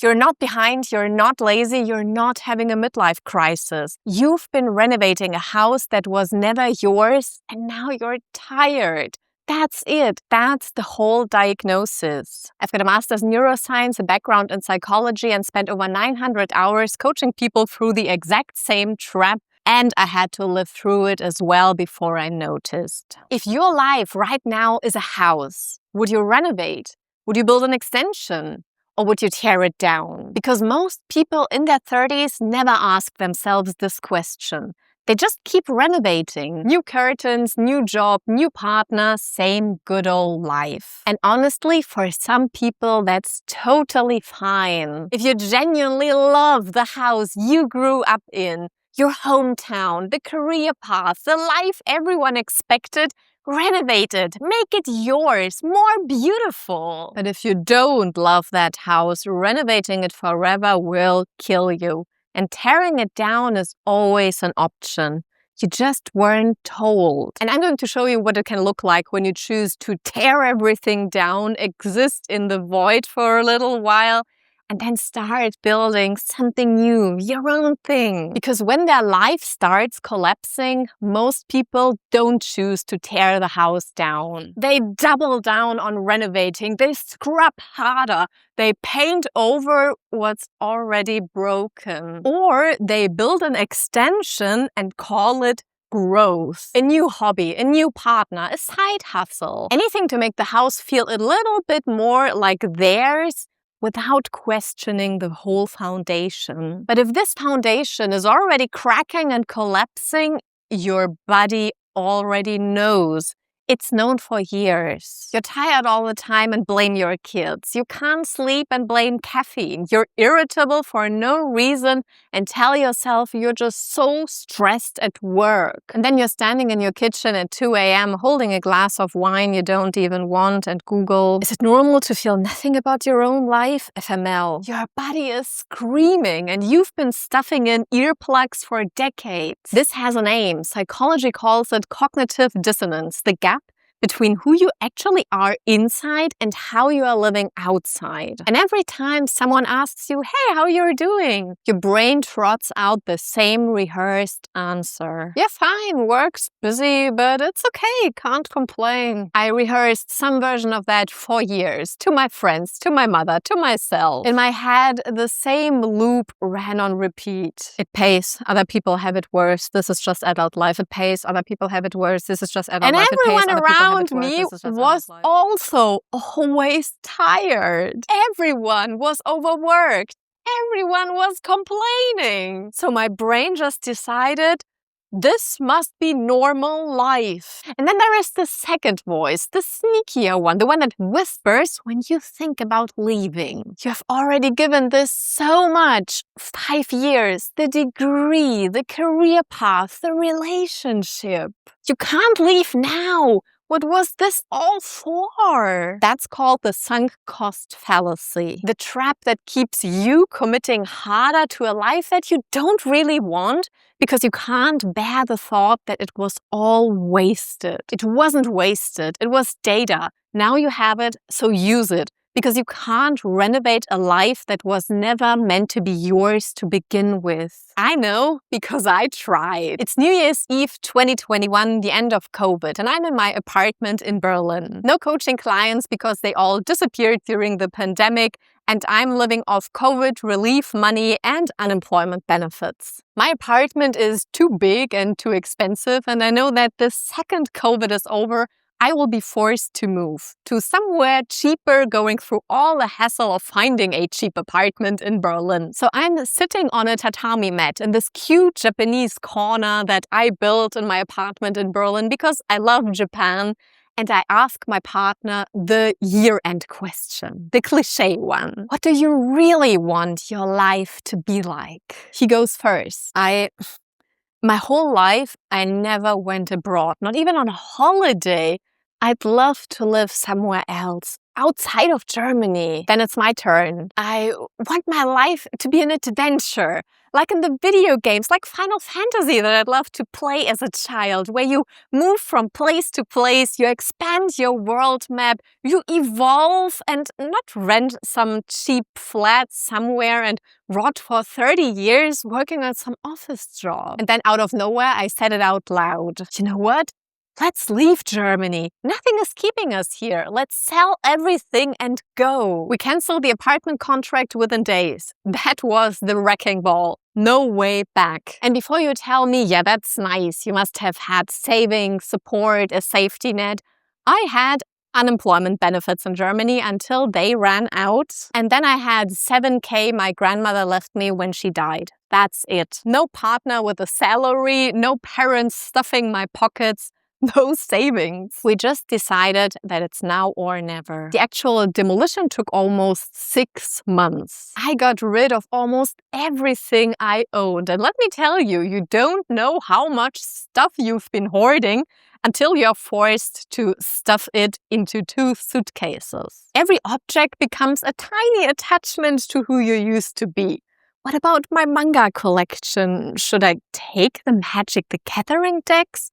You're not behind, you're not lazy, you're not having a midlife crisis. You've been renovating a house that was never yours, and now you're tired. That's it. That's the whole diagnosis. I've got a master's in neuroscience, a background in psychology, and spent over 900 hours coaching people through the exact same trap. And I had to live through it as well before I noticed. If your life right now is a house, would you renovate? Would you build an extension? Or would you tear it down? Because most people in their 30s never ask themselves this question. They just keep renovating. New curtains, new job, new partner, same good old life. And honestly, for some people, that's totally fine. If you genuinely love the house you grew up in, your hometown, the career path, the life everyone expected, renovate it, make it yours, more beautiful. But if you don't love that house, renovating it forever will kill you. And tearing it down is always an option. You just weren't told. And I'm going to show you what it can look like when you choose to tear everything down, exist in the void for a little while, and then start building something new, your own thing. Because when their life starts collapsing, most people don't choose to tear the house down. They double down on renovating, they scrub harder, they paint over what's already broken. Or they build an extension and call it growth. A new hobby, a new partner, a side hustle. Anything to make the house feel a little bit more like theirs, without questioning the whole foundation. But if this foundation is already cracking and collapsing, your body already knows. It's known for years. You're tired all the time and blame your kids. You can't sleep and blame caffeine. You're irritable for no reason and tell yourself you're just so stressed at work. And then you're standing in your kitchen at 2 a.m. holding a glass of wine you don't even want and Google, is it normal to feel nothing about your own life? FML. Your body is screaming and you've been stuffing in earplugs for decades. This has a name. Psychology calls it cognitive dissonance, the gap between who you actually are inside and how you are living outside. And every time someone asks you, hey, how you're doing? Your brain trots out the same rehearsed answer. Yeah, fine, work's busy, but it's okay, can't complain. I rehearsed some version of that for years, to my friends, to my mother, to myself. In my head, the same loop ran on repeat. It pays, other people have it worse, this is just adult life. It pays, other people have it worse, this is just adult life. And everyone around me was also always tired. Everyone was overworked. Everyone was complaining. So my brain just decided, this must be normal life. And then there is the second voice, the sneakier one, the one that whispers when you think about leaving. You have already given this so much. 5 years, the degree, the career path, the relationship. You can't leave now. What was this all for? That's called the sunk cost fallacy. The trap that keeps you committing harder to a life that you don't really want because you can't bear the thought that it was all wasted. It wasn't wasted. It was data. Now you have it, so use it. Because you can't renovate a life that was never meant to be yours to begin with. I know, because I tried. It's New Year's Eve 2021, the end of COVID, and I'm in my apartment in Berlin. No coaching clients because they all disappeared during the pandemic, and I'm living off COVID relief money and unemployment benefits. My apartment is too big and too expensive, and I know that the second COVID is over, I will be forced to move to somewhere cheaper, going through all the hassle of finding a cheap apartment in Berlin. So I'm sitting on a tatami mat in this cute Japanese corner that I built in my apartment in Berlin because I love Japan. And I ask my partner the year-end question, the cliche one. What do you really want your life to be like? He goes first. My whole life, I never went abroad, not even on a holiday. I'd love to live somewhere else, outside of Germany. Then it's my turn. I want my life to be an adventure, like in the video games, like Final Fantasy that I'd love to play as a child, where you move from place to place, you expand your world map, you evolve and not rent some cheap flat somewhere and rot for 30 years working on some office job. And then out of nowhere, I said it out loud. You know what? Let's leave Germany. Nothing is keeping us here. Let's sell everything and go. We canceled the apartment contract within days. That was the wrecking ball. No way back. And before you tell me, yeah, that's nice, you must have had savings, support, a safety net, I had unemployment benefits in Germany until they ran out. And then I had 7K my grandmother left me when she died. That's it. No partner with a salary, no parents stuffing my pockets. No savings. We just decided that it's now or never. The actual demolition took almost 6 months. I got rid of almost everything I owned. And let me tell you, you don't know how much stuff you've been hoarding until you're forced to stuff it into 2 suitcases. Every object becomes a tiny attachment to who you used to be. What about my manga collection? Should I take the Magic the Gathering decks?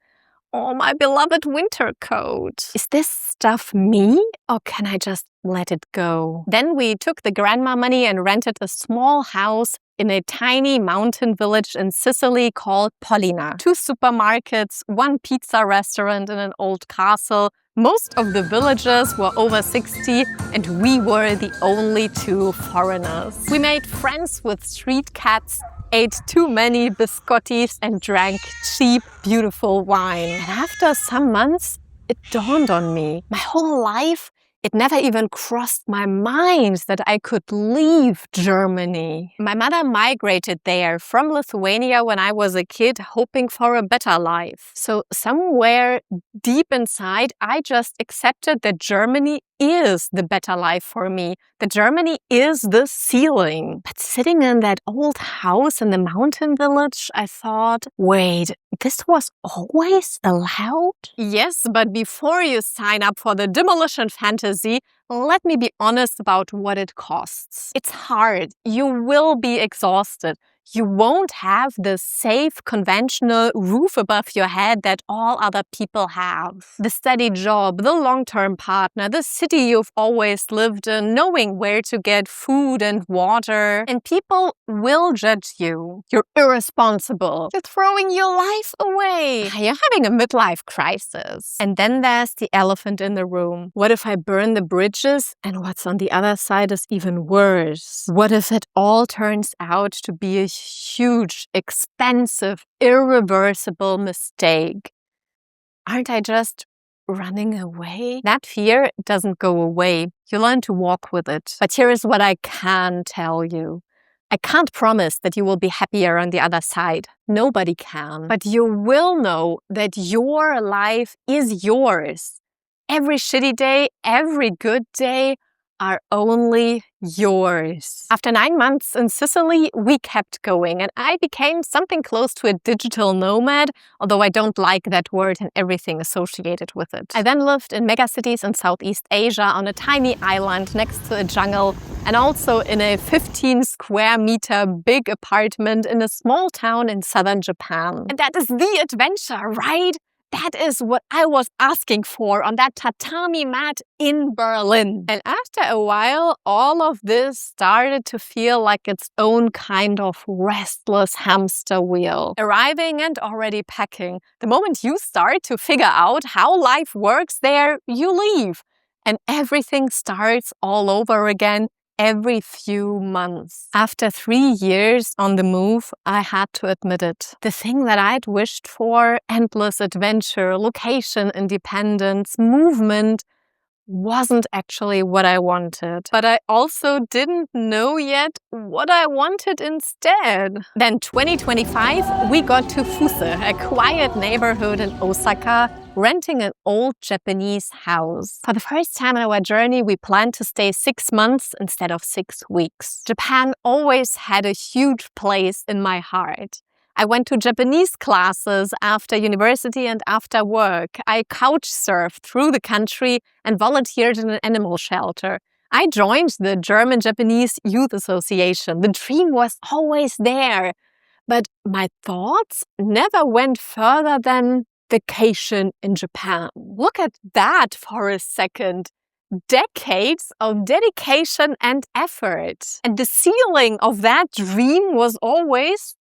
Oh, my beloved winter coat. Is this stuff me, or can I just let it go? Then we took the grandma money and rented a small house in a tiny mountain village in Sicily called Pollina. 2 supermarkets, 1 pizza restaurant and an old castle. Most of the villagers were over 60 and we were the only 2 foreigners. We made friends with street cats, ate too many biscottis and drank cheap, beautiful wine. And after some months, it dawned on me. My whole life, it never even crossed my mind that I could leave Germany. My mother migrated there from Lithuania when I was a kid, hoping for a better life. So somewhere deep inside, I just accepted that Germany is the better life for me, that Germany is the ceiling. But sitting in that old house in the mountain village, I thought, wait, this was always allowed? Yes, but before you sign up for the demolition fantasy, let me be honest about what it costs. It's hard. You will be exhausted. You won't have the safe, conventional roof above your head that all other people have. The steady job, the long-term partner, the city you've always lived in, knowing where to get food and water. And people will judge you. You're irresponsible. You're throwing your life away. You're having a midlife crisis. And then there's the elephant in the room. What if I burn the bridges and what's on the other side is even worse? What if it all turns out to be a huge, expensive, irreversible mistake? Aren't I just running away? That fear doesn't go away. You learn to walk with it. But here is what I can tell you. I can't promise that you will be happier on the other side. Nobody can. But you will know that your life is yours. Every shitty day, every good day are only yours. After 9 months in Sicily, we kept going and I became something close to a digital nomad, although I don't like that word and everything associated with it. I then lived in megacities in Southeast Asia on a tiny island next to a jungle and also in a 15 square meter big apartment in a small town in southern Japan. And that is the adventure, right? That is what I was asking for on that tatami mat in Berlin. And after a while, all of this started to feel like its own kind of restless hamster wheel. Arriving and already packing. The moment you start to figure out how life works there, you leave. And everything starts all over again every few months. After 3 years on the move, I had to admit it. The thing that I'd wished for, endless adventure, location independence, movement, wasn't actually what I wanted. But I also didn't know yet what I wanted instead. Then 2025, we got to Fuse, a quiet neighborhood in Osaka, renting an old Japanese house. For the first time in our journey, we planned to stay 6 months instead of 6 weeks. Japan always had a huge place in my heart. I went to Japanese classes after university and after work. I couch surfed through the country and volunteered in an animal shelter. I joined the German-Japanese Youth Association. The dream was always there. But my thoughts never went further than vacation in Japan. Look at that for a second. Decades of dedication and effort. And the ceiling of that dream was always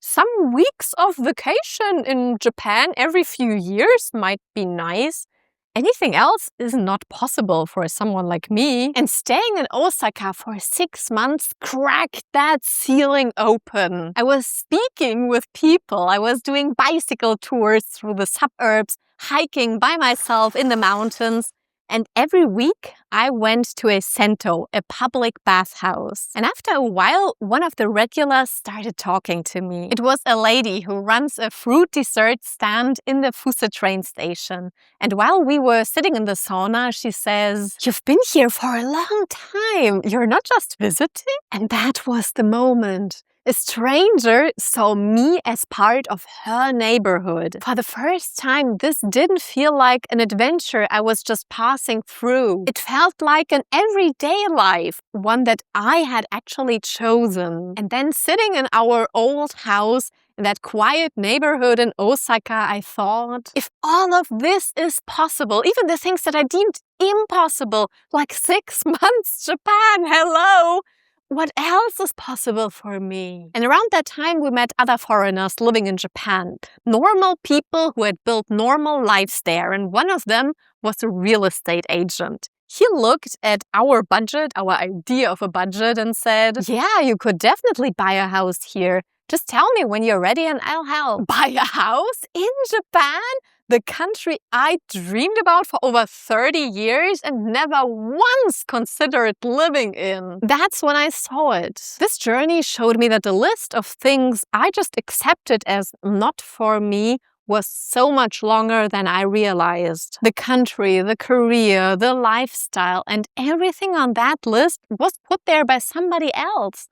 some weeks of vacation in Japan every few years might be nice. Anything else is not possible for someone like me. And staying in Osaka for 6 months cracked that ceiling open. I was speaking with people. I was doing bicycle tours through the suburbs, hiking by myself in the mountains. And every week I went to a sento, a public bathhouse. And after a while, one of the regulars started talking to me. It was a lady who runs a fruit dessert stand in the Fusa train station. And while we were sitting in the sauna, she says, "You've been here for a long time. You're not just visiting?" And that was the moment. A stranger saw me as part of her neighborhood. For the first time, this didn't feel like an adventure I was just passing through. It felt like an everyday life, one that I had actually chosen. And then sitting in our old house in that quiet neighborhood in Osaka, I thought, if all of this is possible, even the things that I deemed impossible, like 6 months Japan, hello! What else is possible for me? And around that time, we met other foreigners living in Japan. Normal people who had built normal lives there. And one of them was a real estate agent. He looked at our budget, our idea of a budget, and said, "Yeah, you could definitely buy a house here. Just tell me when you're ready and I'll help." Buy a house in Japan? The country I dreamed about for over 30 years and never once considered living in. That's when I saw it. This journey showed me that the list of things I just accepted as not for me was so much longer than I realized. The country, the career, the lifestyle, and everything on that list was put there by somebody else.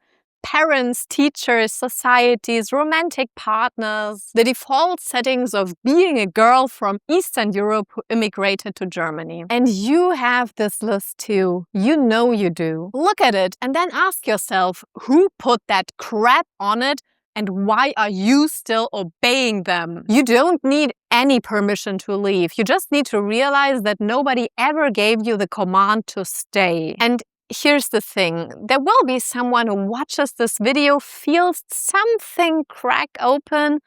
Parents, teachers, societies, romantic partners, the default settings of being a girl from Eastern Europe who immigrated to Germany. And you have this list too. You know you do. Look at it and then ask yourself, who put that crap on it and why are you still obeying them? You don't need any permission to leave. You just need to realize that nobody ever gave you the command to stay. And here's the thing, there will be someone who watches this video, feels something crack open,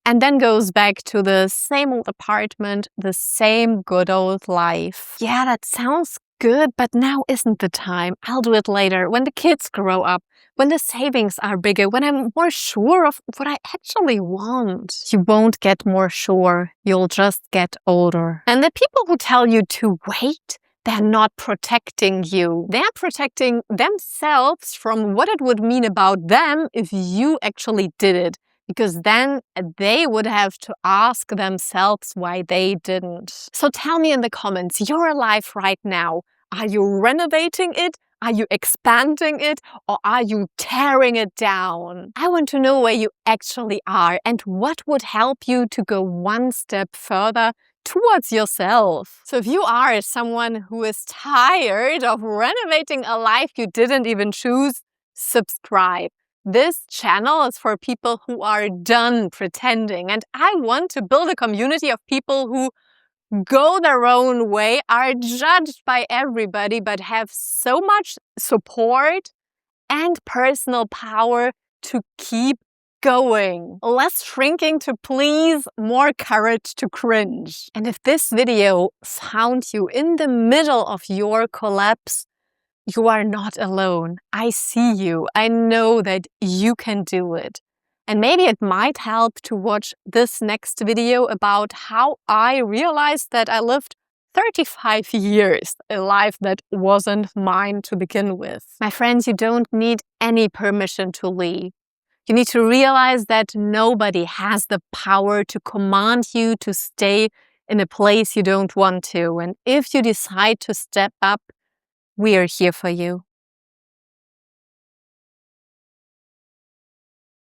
and then goes back to the same old apartment, the same good old life. Yeah, that sounds good, but now isn't the time. I'll do it later, when the kids grow up, when the savings are bigger, when I'm more sure of what I actually want. You won't get more sure, you'll just get older. And the people who tell you to wait, they're not protecting you. They're protecting themselves from what it would mean about them if you actually did it. Because then they would have to ask themselves why they didn't. So tell me in the comments, your life right now, are you renovating it? Are you expanding it? Or are you tearing it down? I want to know where you actually are and what would help you to go one step further towards yourself. So if you are someone who is tired of renovating a life you didn't even choose, subscribe. This channel is for people who are done pretending, and I want to build a community of people who go their own way, are judged by everybody, but have so much support and personal power to keep going. Less shrinking to please, more courage to cringe. And if this video found you in the middle of your collapse, you are not alone. I see you. I know that you can do it. And maybe it might help to watch this next video about how I realized that I lived 35 years, a life that wasn't mine to begin with. My friends, you don't need any permission to leave. You need to realize that nobody has the power to command you to stay in a place you don't want to. And if you decide to step up, we are here for you.